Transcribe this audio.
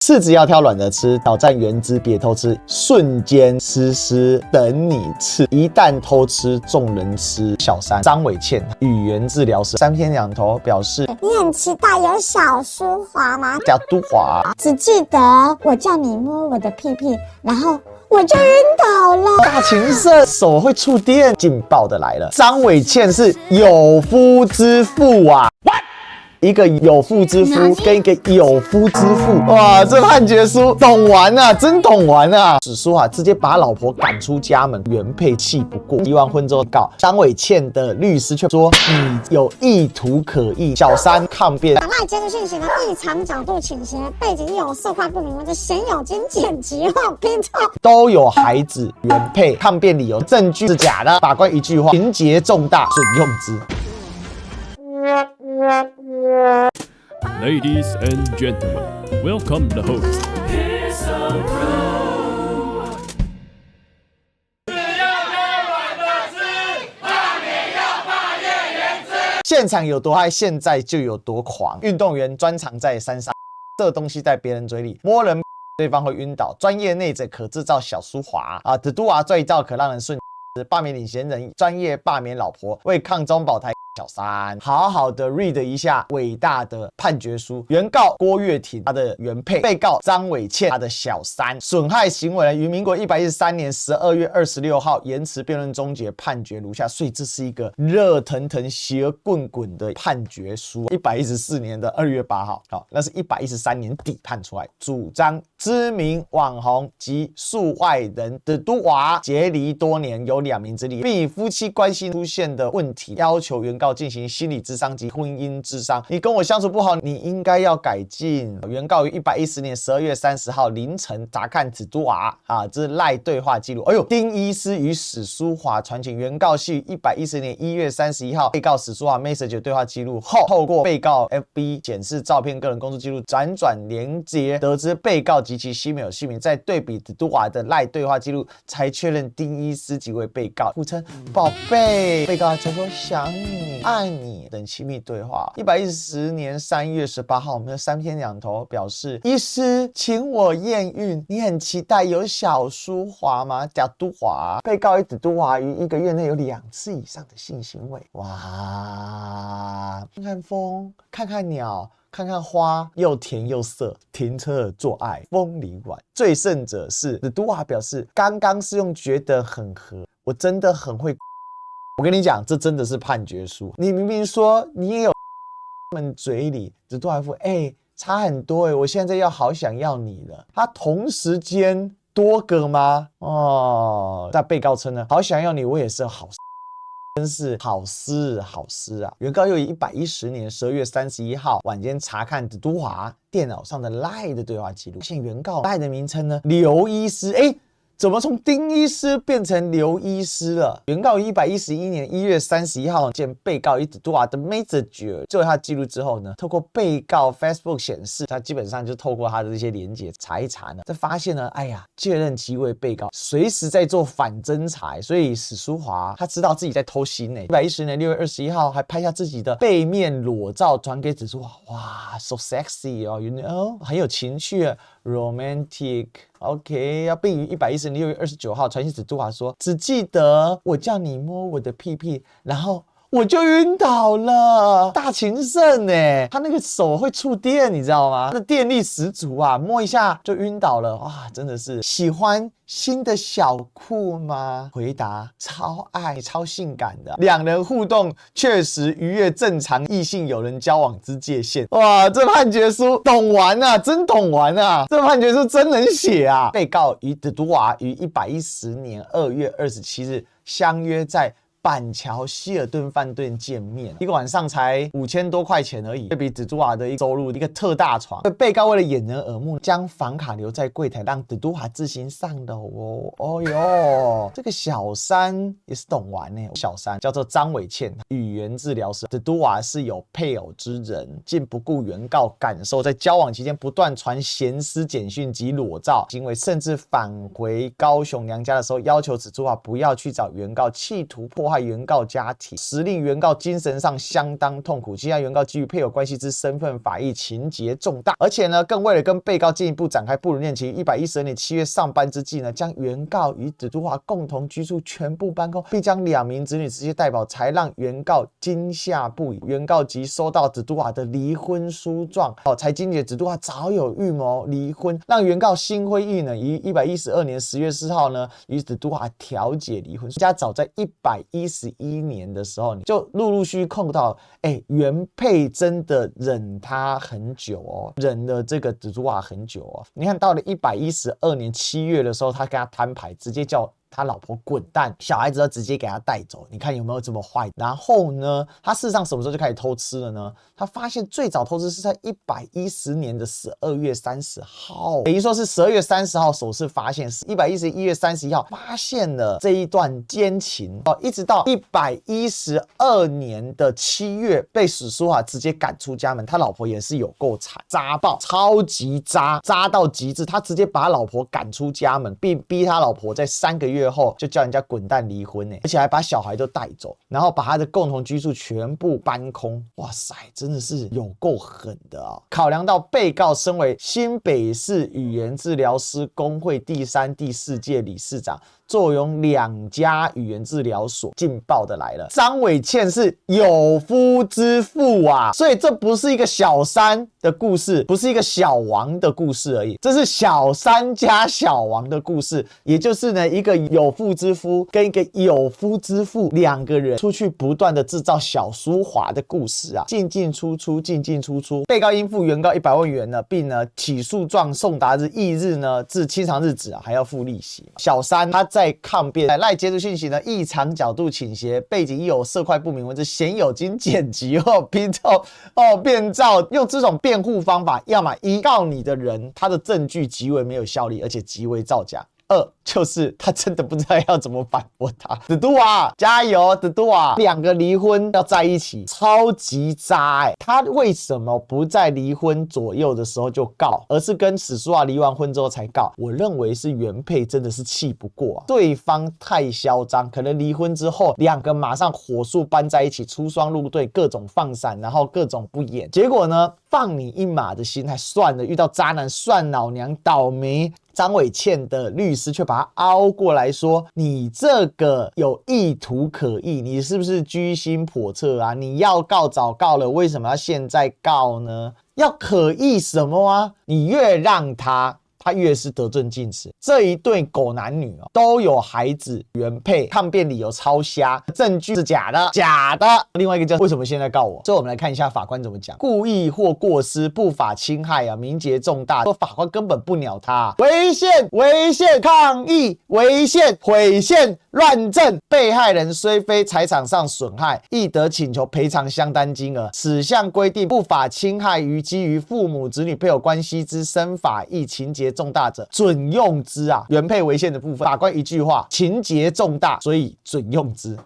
柿子要挑软的吃，挑战原汁别偷吃，瞬间湿湿等你吃。一旦偷吃，众人吃。小三张伟倩，语言治疗师，3天2头表示：你很期待有小舒华吗？叫都华，只记得我叫你摸我的屁屁，然后我就晕倒了。大情圣手会触电，劲爆的来了。张伟倩是有夫之妇啊。一个有妇之夫跟一个有夫之妇，哇，这判决书懂完啊，真懂完啊！史书啊，直接把老婆赶出家门，原配气不过，离完婚之后告张伟倩的律师却说你有意图可疑，小三抗辩。档案接触信息的异常角度倾斜，背景有色块不明文字，鲜有经剪辑后拼凑，都有孩子，原配抗辩理由证据是假的，法官一句话，情节重大，准用之。Ladies and gentlemen, welcome the host. 现场有多嗨，现在就有多狂。运动员专长在山上射东西在别人嘴里，摸人对方会晕倒。专业内诊可制造小舒华啊，的都华最照可让人顺。罢免领衔人，专业罢免老婆，为抗中保台。小三，好好的 read 一下伟大的判决书。原告郭岳婷，他的原配；被告张伟倩，他的小三。损害行为人于民国113年12月26号言辞辩论终结，判决如下。所以这是一个热腾腾、血滚滚的判决书。114年的2月8号，好，那是113年底判出来。主张知名网红及诉外人的都华结离多年，有2名之例，并以夫妻关系出现的问题，要求原告进行心理咨商及婚姻咨商。你跟我相处不好，你应该要改进。原告于110年12月30号凌晨查看子都华这是赖对话记录。哎呦，丁医师与史书华传情，原告系于110年1月31号被告史书华 message 对话记录后，透过被告 FB 检视照片、个人工作记录辗转连结，得知被告及其姓名有姓名，再对比子都华的赖对话记录，才确认丁医师即为被告。互称宝贝，被告才说想你、爱你等亲密对话。110年3月18号，我们的3天2头表示，医师请我验孕，你很期待有小舒华吗？叫都华。被告与子都华于1个月内有2次以上的性行为。哇，看看风，看看鸟。看看花，又甜又涩，停车尔做爱，风里晚。最甚者是子都华表示，刚刚是用觉得很合，我真的很会。我跟你讲，这真的是判决书。你明明说你也有们嘴里，子都华说，差很多我现在要好想要你了。他同时间多个吗？但被告称呢，好想要你，我也是好。真是好诗好诗啊！原告又于110年12月31号晚间查看子都华电脑上的 LINE 的对话记录，发现原告 LINE 的名称呢，刘医师，怎么从丁医师变成刘医师了？原告于111年1月31号见被告与子都华的 message 最后他记录之后呢，透过被告 Facebook 显示，他基本上就透过他的这些连结查一查呢，才发现呢，确认其为被告，随时在做反侦查，所以史书华他知道自己在偷腥110年6月21号还拍下自己的背面裸照传给子都华，哇 ，so sexy 哦 ，you know， 很有情趣 ，romantic。OK， 并于110年6月29号传讯子都华说，只记得我叫你摸我的屁屁，然后我就晕倒了。大情圣他那个手会触电，你知道吗？那电力十足啊，摸一下就晕倒了。哇，真的是喜欢新的小裤吗？回答超爱超性感的，2人互动确实逾越正常异性友人交往之界限。哇，这判决书懂完啊，真懂完啊！这判决书真能写啊！被告与子都华于110年2月27日相约在板桥希尔顿饭店见面，一个晚上才5000多块钱而已，对比子都华的收入一个特大床。被告为了掩人耳目，将房卡留在柜台，让子都华自行上楼哦哟，这个小三也是懂玩小三叫做张伟倩，语言治疗师。子都华是有配偶之人，竟不顾原告感受，在交往期间不断传咸湿简讯及裸照行为，甚至返回高雄娘家的时候，要求子都华不要去找原告，企图破坏害原告家庭，实令原告精神上相当痛苦，期限原告基于配偶关系之身份法益情节重大，而且呢，更为了跟被告进一步展开不伦恋情，112年7月上班之际呢，将原告与子都华共同居住全部搬空，并将2名子女直接代保，才让原告惊吓不已。原告即收到子都华的离婚书状，才惊觉子都华早有预谋离婚，让原告心灰意冷，于112年10月4号呢，与子都华调解离婚。家早在111年的时候，就陆陆续续控到，原配真的忍他很久哦，忍了这个子都华很久哦。你看到了112年7月的时候，他跟他摊牌，直接叫他老婆滚蛋，小孩子都直接给他带走，你看有没有这么坏？然后呢，他事实上什么时候就开始偷吃了呢？他发现最早偷吃是在110年的12月30号，等于说是12月30号首次发现，111月31号发现了这一段奸情哦，一直到112年的7月被史书华直接赶出家门，他老婆也是有够惨，渣爆，超级渣，渣到极致，他直接把他老婆赶出家门，并逼他老婆在3个月后就叫人家滚蛋离婚，而且还把小孩都带走，然后把他的共同居住全部搬空。哇塞，真的是有够狠的啊！考量到被告身为新北市语言治疗师工会第3、第4届理事长，坐拥2家语言治疗所，劲爆的来了，张伟倩是有夫之妇啊，所以这不是一个小三的故事，不是一个小王的故事而已，这是小三加小王的故事，也就是呢，一个有妇之夫跟一个有夫之妇2个人出去不断的制造小苏华的故事啊，进进出出，进进出出。被告应付原告100万元呢，并呢起诉状送达日翌日呢至清偿日止啊，还要付利息。小三他在抗辩赖截图信息呢异常角度倾斜，背景亦有色块不明文字，鲜有经剪辑或拼凑变造，用这种辩护方法，要么一告你的人他的证据极为没有效力，而且极为造假。2就是他真的不知道要怎么反驳他。子都华加油，子都华，2个离婚要在一起，超级渣他为什么不在离婚左右的时候就告，而是跟史书华离完婚之后才告？我认为是原配真的是气不过啊，对方太嚣张，可能离婚之后2个马上火速搬在一起，出双入对，各种放闪，然后各种不演，结果呢放你一马的心态，算了，遇到渣男算老娘倒霉。张伟倩的律师却把他凹过来说，你这个有意图可疑，你是不是居心叵测啊？你要告早告了，为什么要现在告呢？要可疑什么啊？你越让他越是得寸进尺。这一对狗男女都有孩子，原配抗辩理由超瞎，证据是假的，假的。另外一个叫为什么现在告我？所以我们来看一下法官怎么讲：故意或过失，不法侵害啊，民节重大。说法官根本不鸟他，违宪抗议，违宪毁宪乱政，被害人虽非财产上损害，亦得请求赔偿相当金额。此项规定不法侵害于基于父母子女配偶关系之身法益情节重大者，准用之啊。原配违宪的部分，法官一句话：情节重大，所以准用之。